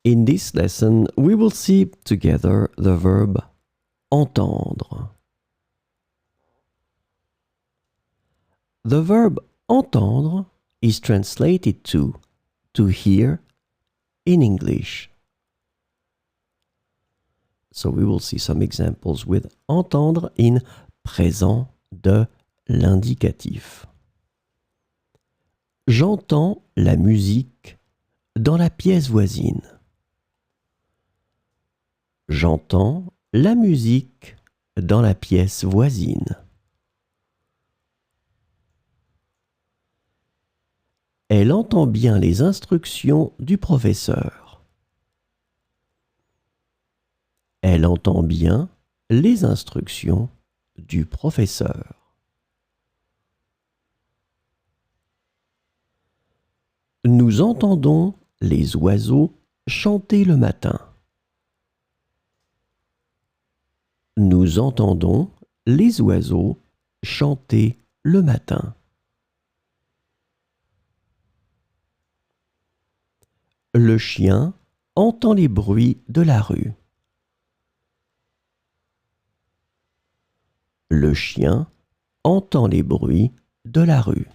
In this lesson, we will see together the verb entendre. The verb entendre is translated to hear in English. So we will see some examples with entendre in présent de l'indicatif. J'entends la musique dans la pièce voisine. J'entends la musique dans la pièce voisine. Elle entend bien les instructions du professeur. Elle entend bien les instructions du professeur. Nous entendons les oiseaux chanter le matin. Nous entendons les oiseaux chanter le matin. Le chien entend les bruits de la rue. Le chien entend les bruits de la rue.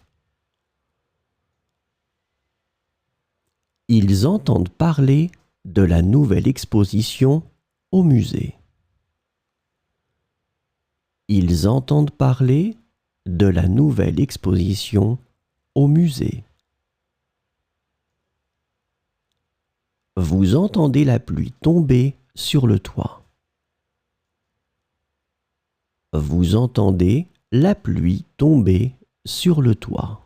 Ils entendent parler de la nouvelle exposition au musée. Ils entendent parler de la nouvelle exposition au musée. Vous entendez la pluie tomber sur le toit. Vous entendez la pluie tomber sur le toit.